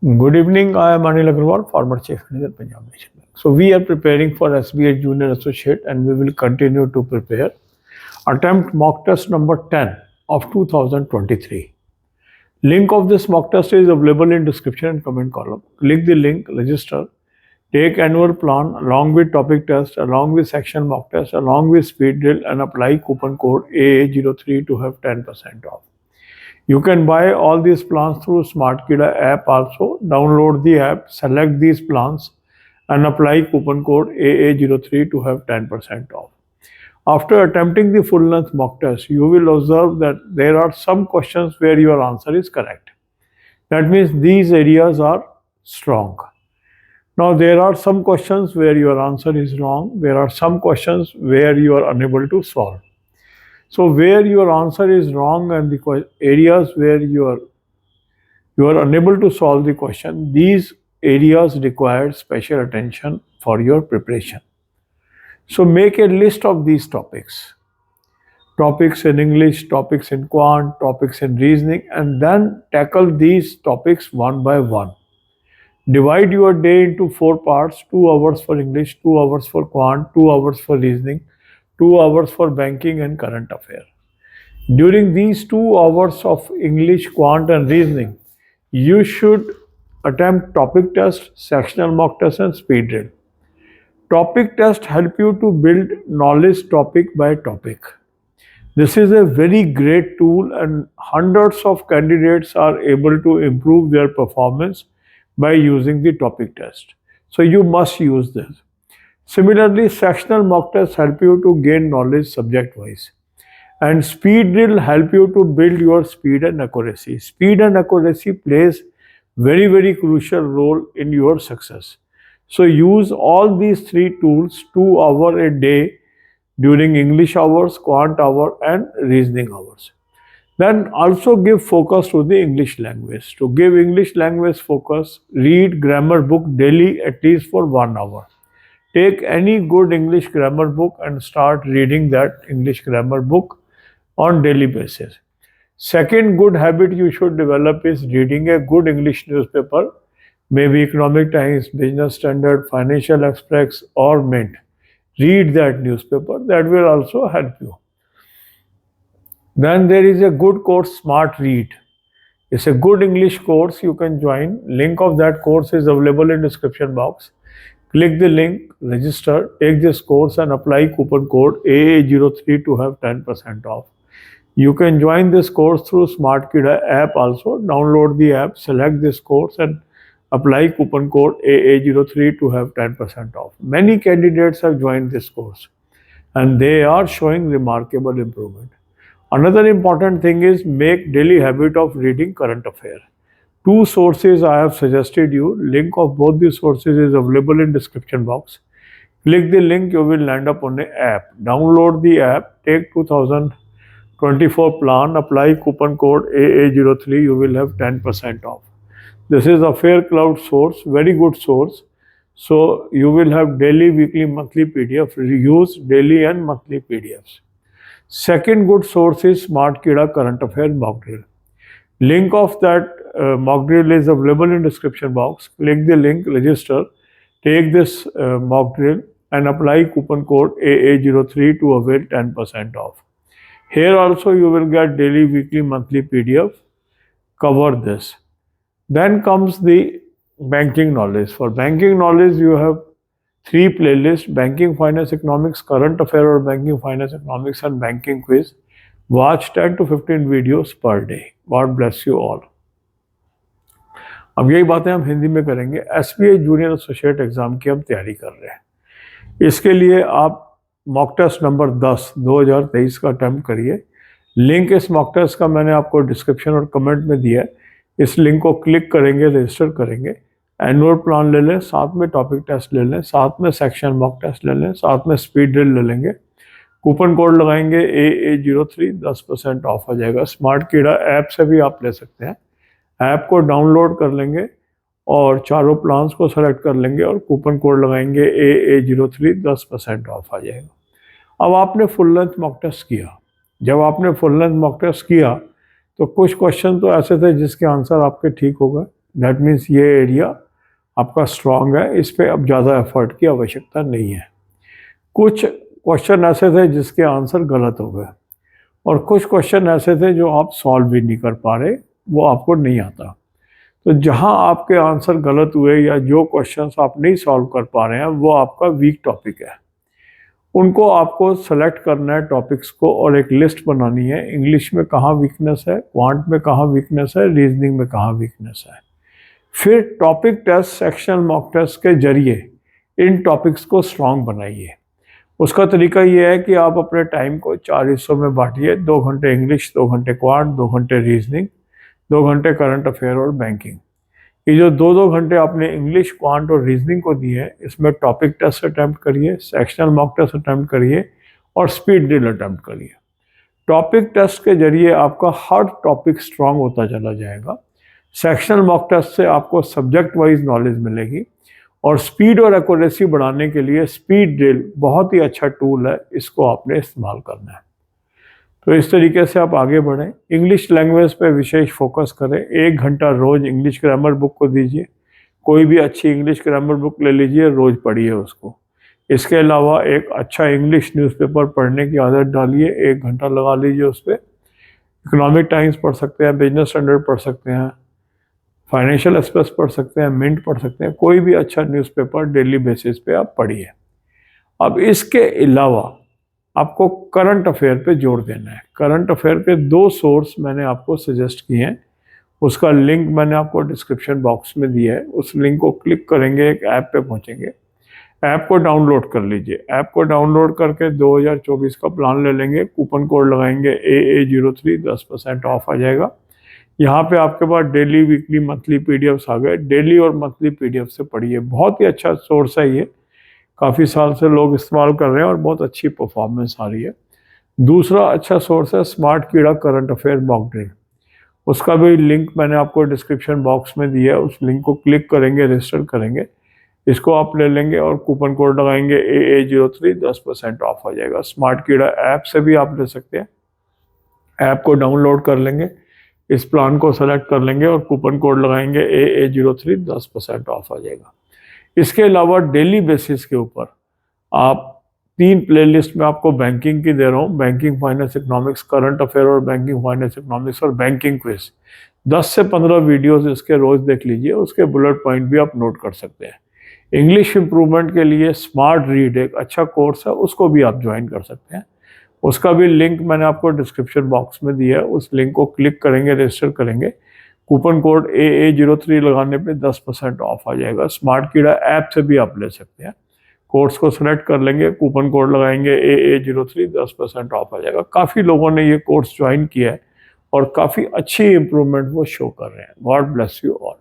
Good evening. I am Anil Agarwal, former Chief Manager, Punjab National Bank. So we are preparing for SBI Junior Associate, and we will continue to prepare. Attempt mock test number 10 of 2023. Link of this mock test is available in description and comment column. Click the link, register, take annual plan along with topic test, along with section mock test, along with speed drill, and apply coupon code AA03 to have 10% off. You can buy all these plans through SmartKida app also. Download the app, select these plans and apply coupon code AA03 to have 10% off. After attempting the full length mock test, you will observe that there are some questions where your answer is correct. That means these areas are strong. Now there are some questions where your answer is wrong. There are some questions where you are unable to solve. So where your answer is wrong and the areas where you are unable to solve the question, these areas require special attention for your preparation. So make a list of these topics. Topics in English, topics in quant, topics in reasoning, and then tackle these topics one by one. Divide your day into 4 parts, 2 hours for English, 2 hours for quant, 2 hours for reasoning, 2 hours for banking and current affairs. During these 2 hours of English, quant and reasoning, you should attempt topic test, sectional mock test and speed drill. Topic test help you to build knowledge topic by topic. This is a very great tool and hundreds of candidates are able to improve their performance by using the topic test. So you must use this. Similarly, sectional mock tests help you to gain knowledge subject wise. And speed drill help you to build your speed and accuracy. Speed and accuracy plays very crucial role in your success. So use all these 3 tools 2 hours a day during English hours, quant hour and reasoning hours. Then also give focus to the English language. To give English language focus, read grammar book daily at least for 1 hour. Take any good English grammar book and start reading that English grammar book on daily basis. Second good habit you should develop is reading a good English newspaper, maybe Economic Times, Business Standard, Financial Express or Mint. Read that newspaper, that will also help you. Then there is a good course, Smart Read. It's a good English course you can join. Link of that course is available in description box. Click the link, register, take this course and apply coupon code AA03 to have 10% off. You can join this course through SmartKida app also. Download the app, select this course and apply coupon code AA03 to have 10% off. Many candidates have joined this course and they are showing remarkable improvement. Another important thing is make daily habit of reading current affairs. 2 sources I have suggested you. Link of both the sources is available in description box. Click the link, you will land up on the app. Download the app, take 2024 plan, apply coupon code AA03, you will have 10% off. This is a Fair Cloud source, very good source. So you will have daily, weekly, monthly PDF, use daily and monthly PDFs. Second good source is SmartKida Current Affairs Mock Drill. Link of that mock drill is available in description box. Click the link, register, take this mock drill and apply coupon code AA03 to avail 10% off. Here also you will get daily, weekly, monthly PDF. Cover this. Then comes the banking knowledge. For banking knowledge, you have 3 playlists: banking, finance, economics, current affair or banking, finance, economics and banking quiz. Watch 10 to 15 videos per day. God bless you all. अब यही बातें हम हिंदी में करेंगे। SBI junior associate exam की हम तैयारी कर रहे हैं। इसके लिए आप मॉक टेस्ट नंबर 10 2023 का अटेम्प्ट करिए। लिंक इस मॉक टेस्ट का मैंने आपको डिस्क्रिप्शन और कमेंट में दिया है। इस लिंक को क्लिक करेंगे, रजिस्टर करेंगे, एनुअल प्लान ले लें, साथ में टॉपिक टेस्ट ले लें, साथ में सेक्शन मॉक टेस्ट ले लें, साथ में स्पीड ड्रिल ले लेंगे, कूपन कोड लगाएंगे AA03, 10% ऑफ आ जाएगा। SmartKida ऐप से भी आप ले सकते हैं। ऐप को डाउनलोड कर लेंगे और चारों प्लान्स को सेलेक्ट कर लेंगे और कूपन कोड लगाएंगे AA03, 10% ऑफ आ जाएगा। अब आपने फुल लेंथ मॉक टेस्ट किया। जब आपने फुल लेंथ मॉक टेस्ट किया तो कुछ क्वेश्चन तो ऐसे थे जिसके आंसर आपके ठीक हो गए, दैट मीन्स ये एरिया आपका स्ट्रांग है, इस पे अब ज़्यादा एफर्ट की आवश्यकता नहीं है। कुछ क्वेश्चन ऐसे थे जिसके आंसर गलत हो गए, और कुछ क्वेश्चन ऐसे थे जो आप सॉल्व भी नहीं कर पा रहे, वो आपको नहीं आता। तो जहां आपके आंसर गलत हुए या जो क्वेश्चंस आप नहीं सॉल्व कर पा रहे हैं, वो आपका वीक टॉपिक है। उनको आपको सेलेक्ट करना है टॉपिक्स को, और एक लिस्ट बनानी है। इंग्लिश में कहाँ वीकनेस है, क्वांट में कहाँ वीकनेस है, रीजनिंग में कहाँ वीकनेस है। फिर topic test, sectional mock test के जरिए इन टॉपिक्स को स्ट्रांग बनाइए। उसका तरीका ये है कि आप अपने टाइम को 4 हिस्सों में बांटिए। 2 घंटे इंग्लिश, 2 घंटे क्वांट, 2 घंटे रीजनिंग, 2 घंटे करंट अफेयर और बैंकिंग। ये जो 2-2 घंटे आपने इंग्लिश, क्वांट और रीजनिंग को दिए हैं, इसमें टॉपिक टेस्ट अटैम्प्ट करिए, सेक्शनल मॉक टेस्ट अटैम्प्ट करिए और स्पीड ड्रिल अटैम्प्ट करिए। टॉपिक टेस्ट के जरिए आपका हर टॉपिक स्ट्रांग होता चला जाएगा। सेक्शनल मॉक टेस्ट से आपको सब्जेक्ट वाइज नॉलेज मिलेगी, और स्पीड और एक्यूरेसी बढ़ाने के लिए स्पीड ड्रिल बहुत ही अच्छा टूल है, इसको आपने इस्तेमाल करना है। तो इस तरीके से आप आगे बढ़ें। इंग्लिश लैंग्वेज पे विशेष फोकस करें। 1 घंटा रोज इंग्लिश ग्रामर बुक को दीजिए। कोई भी अच्छी इंग्लिश ग्रामर बुक ले लीजिए, रोज पढ़िए उसको। इसके अलावा एक अच्छा इंग्लिश न्यूज़पेपर पढ़ने की आदत डालिए, 1 घंटा लगा लीजिए उस पर। इकोनॉमिक टाइम्स पढ़ सकते हैं, बिजनेस स्टैंडर्ड पढ़ सकते हैं, फाइनेंशियल एक्सप्रेस पढ़ सकते हैं, मिंट पढ़ सकते हैं। कोई भी अच्छा न्यूज़पेपर डेली बेसिस पे आप पढ़िए। अब इसके अलावा आपको करंट अफेयर पे जोर देना है। करंट अफेयर के 2 सोर्स मैंने आपको सजेस्ट किए हैं, उसका लिंक मैंने आपको डिस्क्रिप्शन बॉक्स में दिया है। उस लिंक को क्लिक करेंगे, एक ऐप पे पहुंचेंगे। ऐप को डाउनलोड कर लीजिए। ऐप को डाउनलोड करके 2024 का प्लान ले लेंगे, कूपन कोड लगाएंगे AA03, 10% ऑफ आ जाएगा। यहाँ पे आपके पास डेली, वीकली, मंथली पीडीएफ्स आ गए। डेली और मंथली पीडीएफ से पढ़िए, बहुत ही अच्छा सोर्स है ये। काफ़ी साल से लोग इस्तेमाल कर रहे हैं और बहुत अच्छी परफॉर्मेंस आ रही है। दूसरा अच्छा सोर्स है स्मार्ट कीड़ा करंट अफेयर मॉक ड्रिल। उसका भी लिंक मैंने आपको डिस्क्रिप्शन बॉक्स में दिया है। उस लिंक को क्लिक करेंगे, रजिस्टर करेंगे, इसको आप ले लेंगे और कूपन कोड लगाएंगे AA03, 10% ऑफ आ जाएगा। स्मार्ट कीड़ा ऐप से भी आप ले सकते हैं। ऐप को डाउनलोड कर लेंगे, इस प्लान को सेलेक्ट कर लेंगे और कूपन कोड लगाएंगे AA03, 10% ऑफ आ जाएगा। इसके अलावा डेली बेसिस के ऊपर आप 3 प्लेलिस्ट में आपको बैंकिंग की दे रहा हूँ। Banking, finance, economics, current affair और बैंकिंग, फाइनेंस, इकोनॉमिक्स और बैंकिंग क्विज। 10 से 15 वीडियोस इसके रोज देख लीजिए, उसके बुलेट पॉइंट भी आप नोट कर सकते हैं। इंग्लिश इंप्रूवमेंट के लिए स्मार्ट रीड एक अच्छा कोर्स है, उसको भी आप ज्वाइन कर सकते हैं। उसका भी लिंक मैंने आपको डिस्क्रिप्शन बॉक्स में दिया है। उस लिंक को क्लिक करेंगे, रजिस्टर करेंगे, कूपन कोड AA03 लगाने पे 10% ऑफ आ जाएगा। स्मार्ट कीड़ा ऐप से भी आप ले सकते हैं। कोर्स को सेलेक्ट कर लेंगे, कूपन कोड लगाएंगे AA03, 10% ऑफ आ जाएगा। काफ़ी लोगों ने ये कोर्स ज्वाइन किया है और काफ़ी अच्छी इंप्रूवमेंट वो शो कर रहे हैं। God bless you all.